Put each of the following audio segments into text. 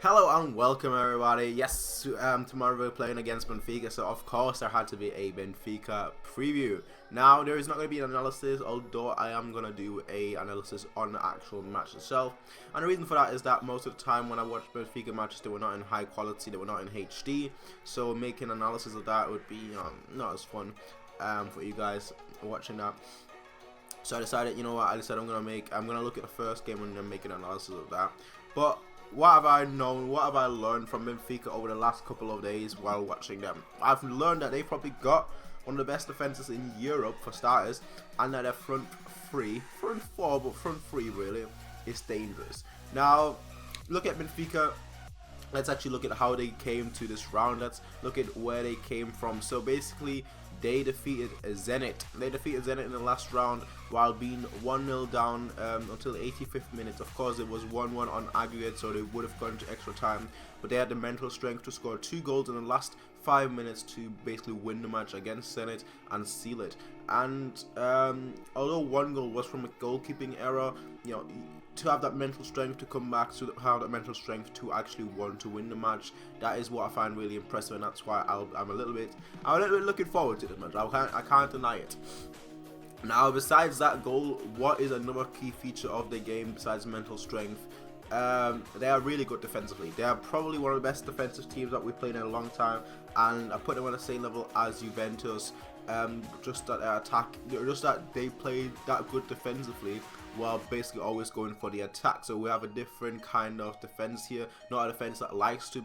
Hello and welcome everybody. Yes, tomorrow we're playing against Benfica, so of course there had to be a Benfica preview. Now there is not going to be an analysis, although I am going to do a analysis on the actual match itself. And the reason for that is that most of the time when I watch Benfica matches, they were not in high quality, they were not in HD. So making analysis of that would be not as fun for you guys watching that. So I decided, you know what, I'm gonna look at the first game and then make an analysis of that. But what have I known, what have I learned from Benfica over the last couple of days while watching them? I've learned that they've probably got one of the best defenses in Europe for starters, and that their front four, but front three really is dangerous. Now, look at Benfica. Let's actually look at how they came to this round. Let's look at where they came from. So basically, they defeated Zenit. They defeated Zenit in the last round while being 1-0 down until the 85th minute. Of course, it was 1-1 on aggregate, so they would have gone to extra time. But they had the mental strength to score 2 goals in the last 5 minutes to basically win the match against Zenit and seal it. And although 1 goal was from a goalkeeping error, you know, to have that mental strength to come back, to have that mental strength to actually want to win the match, that is what I find really impressive, and that's why I'm a little bit looking forward to this match. I can't deny it. Now, besides that goal, what is another key feature of the game besides mental strength? They are really good defensively. They are probably one of the best defensive teams that we've played in a long time, and I put them on the same level as Juventus. Just that they play that good defensively while basically always going for the attack. So we have a different kind of defense here, not a defense that likes to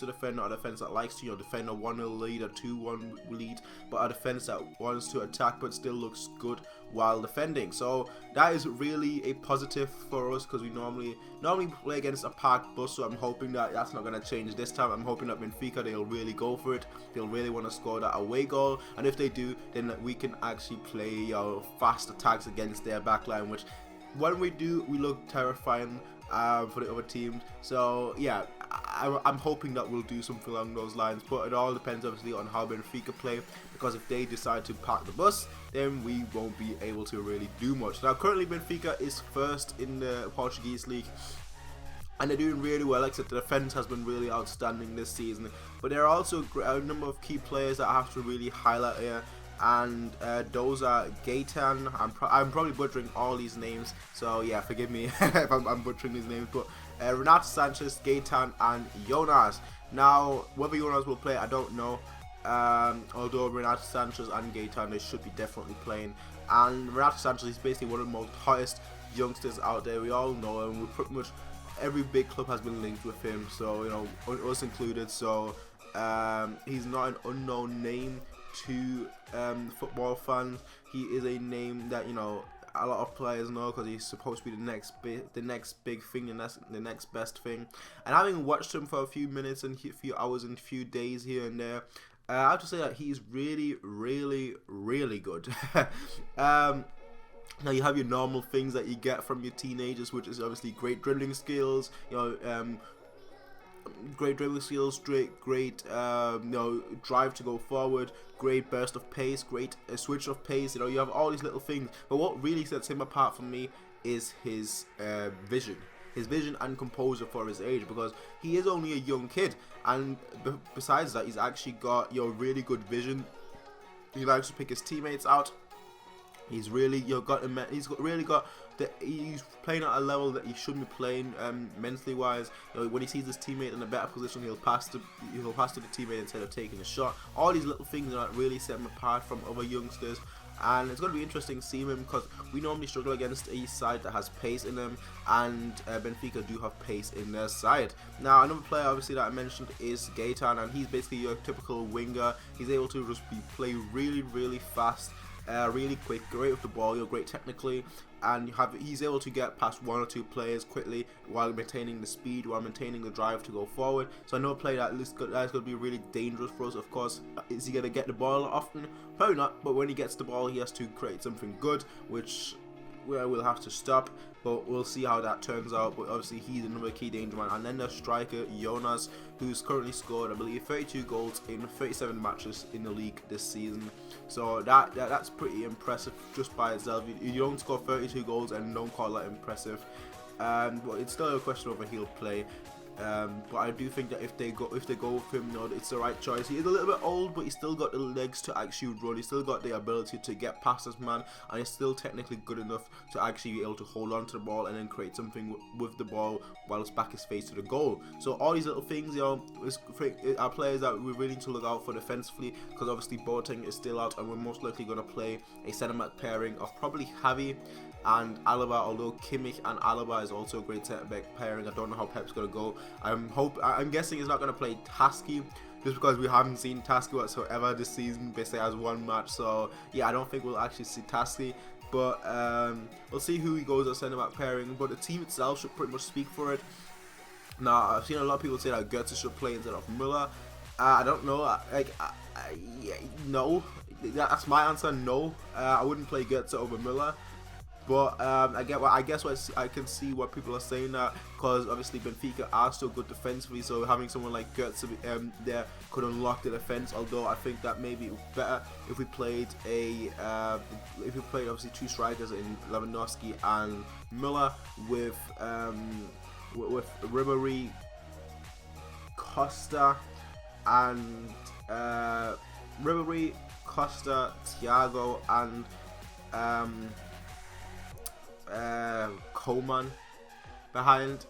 defend, not a defense that likes to defend a 1-0 lead, a 2-1 lead, but a defense that wants to attack but still looks good while defending. So that is really a positive for us, because we normally play against a packed bus. So I'm hoping that that's not going to change this time. I'm hoping that Benfica, they'll really go for it. They'll really want to score that away goal, and if they do, then we can actually play fast attacks against their backline, which when we do, we look terrifying for the other teams. So yeah, I'm hoping that we'll do something along those lines, but it all depends obviously on how Benfica play, because if they decide to park the bus, then we won't be able to really do much. Now currently Benfica is first in the Portuguese league, and they're doing really well, except the defense has been really outstanding this season. But there are also a number of key players that I have to really highlight here, and those are Gaetan. I'm probably butchering all these names, so yeah, forgive me if I'm butchering these names, but Renato Sanchez, Gaetan, and Jonas. Now, whether Jonas will play, I don't know. Although Renato Sanchez and Gaetan, they should be definitely playing. And Renato Sanchez is basically one of the most hottest youngsters out there. We all know him. We pretty much every big club has been linked with him, so you know, us included. So he's not an unknown name to football fans. He is a name that, you know, a lot of players know, because he's supposed to be the next big thing, and that's the next best thing. And having watched him for a few minutes and a few hours and a few days here and there, I have to say that he's really, really, really good. Now you have your normal things that you get from your teenagers, which is obviously great dribbling skills, great dribbling skills, great drive to go forward, great burst of pace, great switch of pace. You have all these little things, but what really sets him apart from me is his vision and composure for his age, because he is only a young kid, and besides that, he's actually got really good vision. He likes to pick his teammates out. He's really he's playing at a level that he shouldn't be playing mentally wise. When he sees his teammate in a better position, he'll pass to the teammate instead of taking a shot. All these little things that really set him apart from other youngsters, and it's going to be interesting seeing him, because we normally struggle against a side that has pace in them, and Benfica do have pace in their side. Now another player obviously that I mentioned is Gaetan, and he's basically your typical winger. He's able to just play really, really fast, really quick, great with the ball, great technically, and he's able to get past 1 or 2 players quickly while maintaining the speed, while maintaining the drive to go forward. So I know a player that is going to be really dangerous for us. Of course, is he going to get the ball often? Probably not, but when he gets the ball, he has to create something good, which we'll have to stop, but we'll see how that turns out. But obviously he's another key danger man. And then the striker Jonas, who's currently scored, I believe, 32 goals in 37 matches in the league this season. So that's pretty impressive just by itself. You don't score 32 goals and don't call that impressive, but it's still a question of whether he'll play. But I do think that if they go with him, it's the right choice. He is a little bit old, but he's still got the legs to actually run. He's still got the ability to get past this man, and he's still technically good enough to actually be able to hold on to the ball and then create something with the ball while his back is faced to the goal. So all these little things, are players that we really need to look out for defensively, because obviously Boateng is still out, and we're most likely going to play a centre-back pairing of probably Javi and Alaba, although Kimmich and Alaba is also a great centre-back pairing. I don't know how Pep's going to go. I'm guessing he's not going to play Tasky, just because we haven't seen Tasky whatsoever this season. Basically has one match, so yeah, I don't think we'll actually see Tasky. But we'll see who he goes as centre-back pairing. But the team itself should pretty much speak for it. Now, I've seen a lot of people say that Götze should play instead of Müller. I don't know. No, that's my answer. No, I wouldn't play Götze over Müller. But I guess what I can see what people are saying that, because obviously Benfica are still good defensively, so having someone like Götze there could unlock the defense. Although I think that maybe it would be better if we played obviously two strikers in Lewandowski and Müller with Ribéry, Costa, and Ribéry, Costa, Thiago, and Coman behind.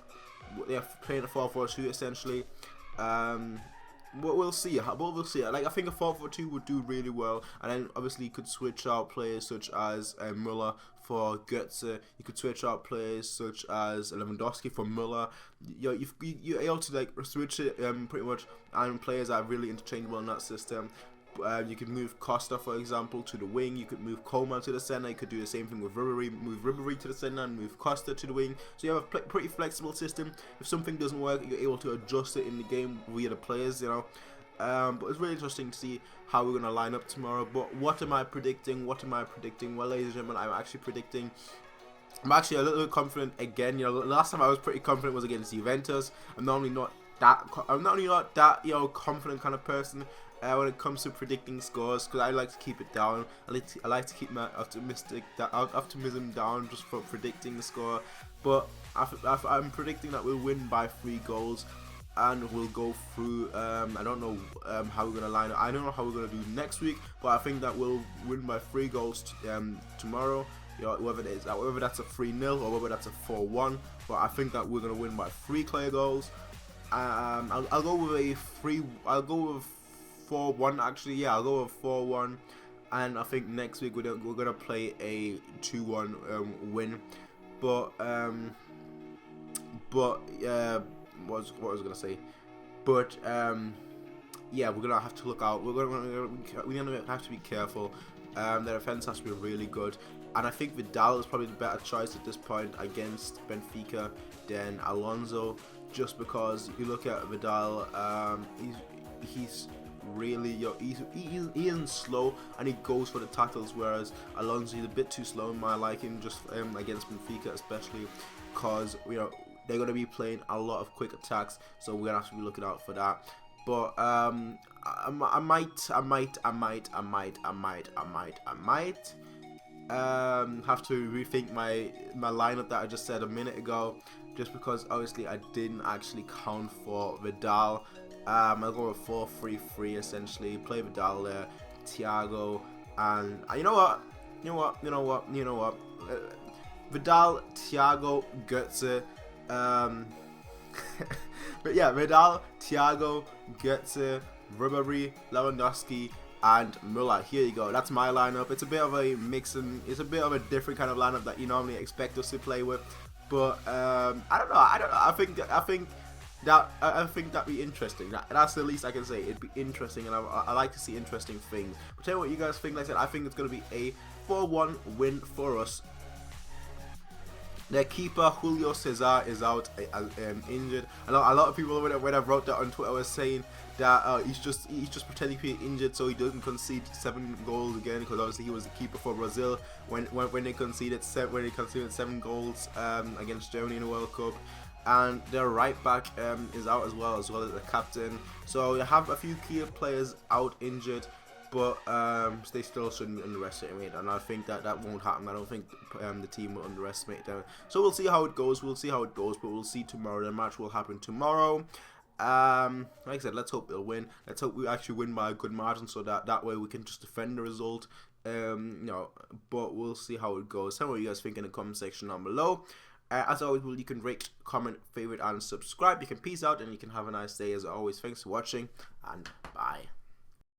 They're playing a 4-4-2 essentially. We'll see. We'll see. Like, I think a 4-4-2 would do really well, and then obviously you could switch out players such as Müller for Götze. You could switch out players such as Lewandowski for Müller. You're able to like switch it pretty much, and players are really interchangeable in that system. You could move Costa, for example, to the wing. You could move Coman to the center. You could do the same thing with Ribéry. Move Ribéry to the center and move Costa to the wing. So you have a pretty flexible system. If something doesn't work, you're able to adjust it in the game via the players, But it's really interesting to see how we're going to line up tomorrow. But what am I predicting? Well, ladies and gentlemen, I'm actually a little bit confident again. The last time I was pretty confident was against Juventus. I'm not only not that confident kind of person when it comes to predicting scores, because I like to keep it down. I like to keep my optimism down just for predicting the score. But I'm predicting that we'll win by 3 goals. And we'll go through. I don't know how we're gonna line up. I don't know how we're gonna do next week, but I think that we'll win by 3 goals tomorrow. Whether that's a 3-0 or whether that's a 4-1. But I think that we're gonna win by 3 clear goals. I'll go with 4-1 actually. Yeah, I'll go with 4-1. And I think next week we're gonna play a 2-1 win. But what was I gonna say? But yeah, we're gonna have to look out. We're gonna have to be careful. Their defense has to be really good, and I think Vidal is probably the better choice at this point against Benfica than Alonso, just because if you look at Vidal, he's really he isn't slow, and he goes for the tackles, whereas Alonso is a bit too slow in my liking, just against Benfica, especially because they're going to be playing a lot of quick attacks, so we're going to have to be looking out for that. But I might have to rethink my lineup that I just said a minute ago, just because obviously I didn't actually count for Vidal. I'll go with 4-3-3 essentially. Play Vidal there, Thiago, and you know what? Vidal, Thiago, Götze. But yeah, Vidal, Thiago, Götze, Ribéry, Lewandowski, and Müller. Here you go. That's my lineup. It's a bit of a mix, and it's a bit of a different kind of lineup that you normally expect us to play with. But I don't know. I think that'd be interesting. That's the least I can say. It'd be interesting, and I like to see interesting things. But tell you what you guys think. Like I said, I think it's gonna be a 4-1 win for us. Their keeper Julio Cesar is out injured. I know a lot of people when I wrote that on Twitter was saying that he's just pretending to be injured so he doesn't concede 7 goals again, because obviously he was the keeper for Brazil when they conceded 7 goals against Germany in the World Cup. And their right back is out as well as the captain. So you have a few key players out injured. but they still shouldn't underestimate it, and I think that won't happen. I don't think the team will underestimate them. So we'll see how it goes. But we'll see tomorrow. The match will happen tomorrow. Like I said, let's hope they'll win. Let's hope we actually win by a good margin, so that way we can just defend the result. But we'll see how it goes. Tell me what you guys think in the comment section down below. As always, you can rate, comment, favorite, and subscribe. You can peace out, and you can have a nice day as always. Thanks for watching, and bye.